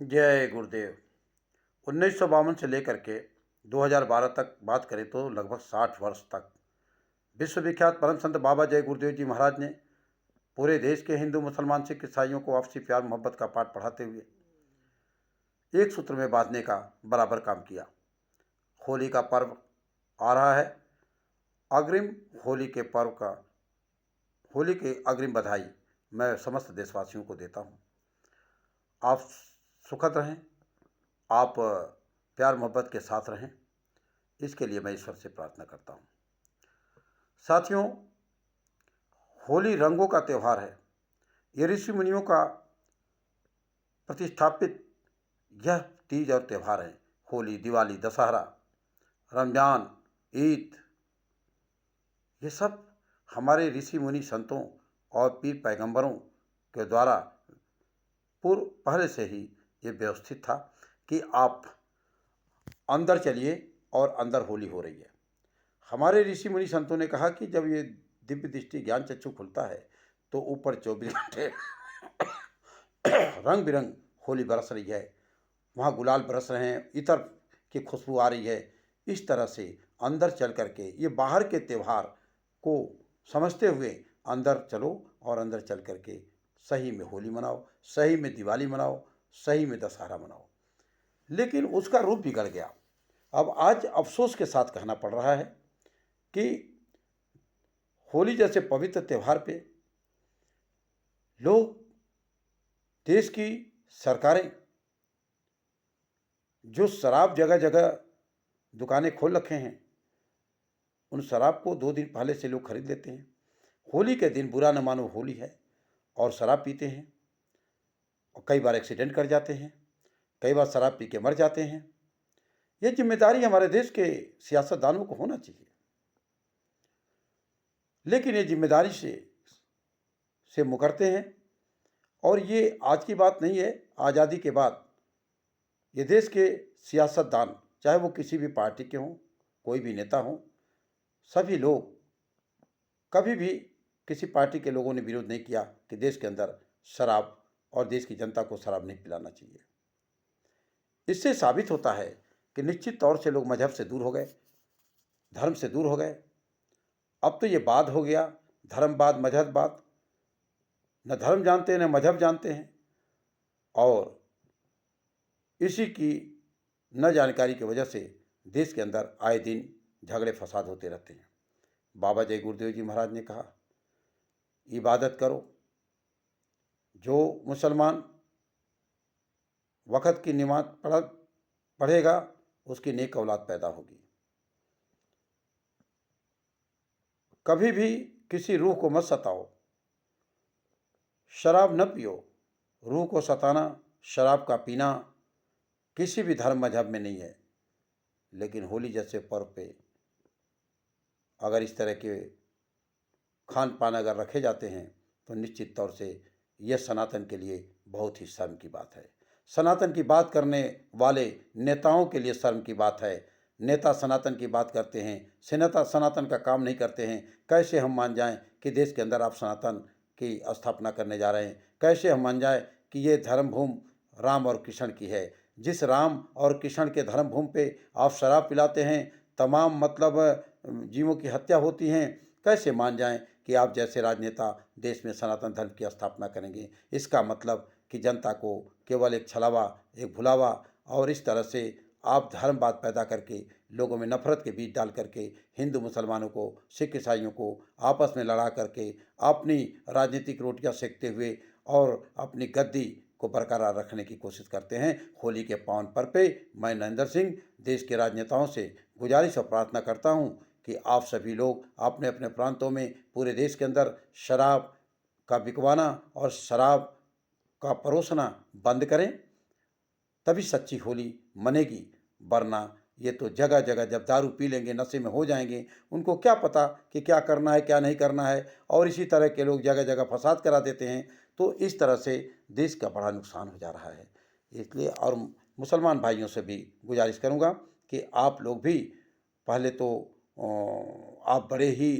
जय गुरुदेव। 1952 से लेकर के 2012 तक बात करें तो लगभग 60 वर्ष तक विश्व विख्यात परम संत बाबा जय गुरुदेव जी महाराज ने पूरे देश के हिंदू मुसलमान सिख ईसाइयों को आपसी प्यार मोहब्बत का पाठ पढ़ाते हुए एक सूत्र में बांधने का बराबर काम किया। होली का पर्व आ रहा है। अग्रिम होली के पर्व का होली के अग्रिम बधाई मैं समस्त देशवासियों को देता हूँ। आप सुखद रहें, आप प्यार मोहब्बत के साथ रहें, इसके लिए मैं ईश्वर से प्रार्थना करता हूँ। साथियों, होली रंगों का त्यौहार है। ये ऋषि मुनियों का प्रतिष्ठापित यह तीज और त्यौहार है। होली, दिवाली, दशहरा, रमजान, ईद, ये सब हमारे ऋषि मुनि संतों और पीर पैगंबरों के द्वारा पूर्व पहले से ही ये व्यवस्थित था कि आप अंदर चलिए और अंदर होली हो रही है। हमारे ऋषि मुनि संतों ने कहा कि जब ये दिव्य दृष्टि ज्ञान चक्षु खुलता है तो ऊपर 24 घंटे रंग बिरंग होली बरस रही है, वहाँ गुलाल बरस रहे हैं, इतर की खुशबू आ रही है। इस तरह से अंदर चल करके ये बाहर के त्यौहार को समझते हुए अंदर चलो और अंदर चल करके सही में होली मनाओ, सही में दिवाली मनाओ, सही में दशहरा मनाओ। लेकिन उसका रूप बिगड़ गया। अब आज अफसोस के साथ कहना पड़ रहा है कि होली जैसे पवित्र त्यौहार पे लोग, देश की सरकारें जो शराब जगह जगह दुकानें खोल रखे हैं, उन शराब को 2 दिन पहले से लोग खरीद लेते हैं। होली के दिन बुरा न मानो होली है और शराब पीते हैं और कई बार एक्सीडेंट कर जाते हैं, कई बार शराब पी के मर जाते हैं। ये जिम्मेदारी हमारे देश के सियासतदानों को होना चाहिए, लेकिन ये जिम्मेदारी से मुकरते हैं। और ये आज की बात नहीं है, आज़ादी के बाद ये देश के सियासतदान, चाहे वो किसी भी पार्टी के हों, कोई भी नेता हों, सभी लोग, कभी भी किसी पार्टी के लोगों ने विरोध नहीं किया कि देश के अंदर शराब और देश की जनता को शराब नहीं पिलाना चाहिए। इससे साबित होता है कि निश्चित तौर से लोग मजहब से दूर हो गए, धर्म से दूर हो गए। अब तो ये बात हो गया धर्मवाद मजहबवाद, न धर्म जानते हैं न मजहब जानते हैं, और इसी की न जानकारी की वजह से देश के अंदर आए दिन झगड़े फसाद होते रहते हैं। बाबा जय गुरुदेव जी महाराज ने कहा, इबादत करो। जो मुसलमान वक़्त की नमाज पढ़ेगा उसकी नेक औलाद पैदा होगी। कभी भी किसी रूह को मत सताओ, शराब न पियो। रूह को सताना, शराब का पीना किसी भी धर्म मजहब में नहीं है। लेकिन होली जैसे पर्व पे अगर इस तरह के खान पान अगर रखे जाते हैं तो निश्चित तौर से यह सनातन के लिए बहुत ही शर्म की बात है। सनातन की बात करने वाले नेताओं के लिए शर्म की बात है। नेता सनातन की बात करते हैं, सेनेता सनातन का काम नहीं करते हैं। कैसे हम मान जाएं कि देश के अंदर आप सनातन की स्थापना करने जा रहे हैं? कैसे हम मान जाएं कि ये धर्म भूमि राम और कृष्ण की है? जिस राम और कृष्ण के धर्म भूमि पे आप शराब पिलाते हैं, तमाम जीवों की हत्या होती हैं। कैसे मान जाएं कि आप जैसे राजनेता देश में सनातन धर्म की स्थापना करेंगे? इसका मतलब कि जनता को केवल एक छलावा, एक भुलावा, और इस तरह से आप धर्मवाद पैदा करके लोगों में नफरत के बीज डाल करके हिंदू मुसलमानों को, सिख ईसाइयों को आपस में लड़ा करके अपनी राजनीतिक रोटियां सेकते हुए और अपनी गद्दी को बरकरार रखने की कोशिश करते हैं। होली के पावन पर्व पे मैं नरेंद्र सिंह देश के राजनेताओं से गुजारिश और प्रार्थना करता हूं कि आप सभी लोग अपने अपने प्रांतों में, पूरे देश के अंदर शराब का बिकवाना और शराब का परोसना बंद करें, तभी सच्ची होली मनेगी। वरना ये तो जगह जगह जब दारू पी लेंगे, नशे में हो जाएंगे, उनको क्या पता कि क्या करना है क्या नहीं करना है, और इसी तरह के लोग जगह जगह फसाद करा देते हैं। तो इस तरह से देश का बड़ा नुकसान हो जा रहा है। इसलिए और मुसलमान भाइयों से भी गुजारिश करूँगा कि आप लोग भी पहले तो आप बड़े ही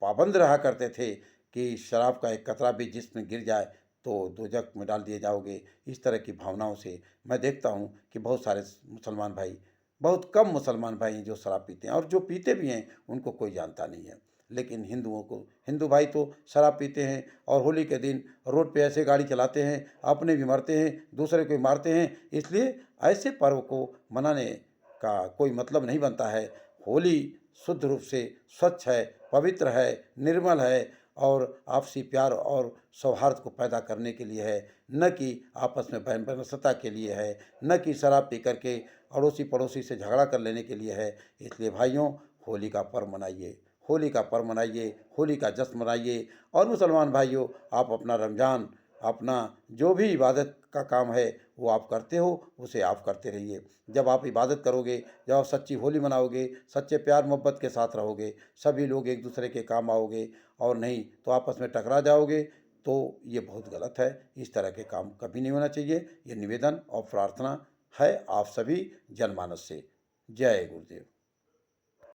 पाबंद रहा करते थे कि शराब का एक कतरा भी जिसमें गिर जाए तो दोजख में डाल दिए जाओगे। इस तरह की भावनाओं से मैं देखता हूँ कि बहुत सारे मुसलमान भाई, बहुत कम मुसलमान भाई हैं जो शराब पीते हैं, और जो पीते भी हैं उनको कोई जानता नहीं है। लेकिन हिंदू भाई तो शराब पीते हैं और होली के दिन रोड पे ऐसे गाड़ी चलाते हैं, अपने भी मरते हैं, दूसरे को भी मारते हैं। इसलिए ऐसे पर्व को मनाने का कोई मतलब नहीं बनता है। होली शुद्ध रूप से स्वच्छ है, पवित्र है, निर्मल है, और आपसी प्यार और सौहार्द को पैदा करने के लिए है, न कि आपस में वैमनस्यता के लिए है, न कि शराब पी करके अड़ोसी पड़ोसी से झगड़ा कर लेने के लिए है। इसलिए भाइयों, होली का पर्व मनाइए, होली का पर्व मनाइए, होली का जश्न मनाइए। और मुसलमान भाइयों, आप अपना रमज़ान, अपना जो भी इबादत का काम है वो आप करते हो, उसे आप करते रहिए। जब आप इबादत करोगे, जब आप सच्ची होली मनाओगे, सच्चे प्यार मोहब्बत के साथ रहोगे, सभी लोग एक दूसरे के काम आओगे, और नहीं तो आपस में टकरा जाओगे, तो ये बहुत गलत है। इस तरह के काम कभी नहीं होना चाहिए। ये निवेदन और प्रार्थना है आप सभी जनमानस से। जय गुरुदेव।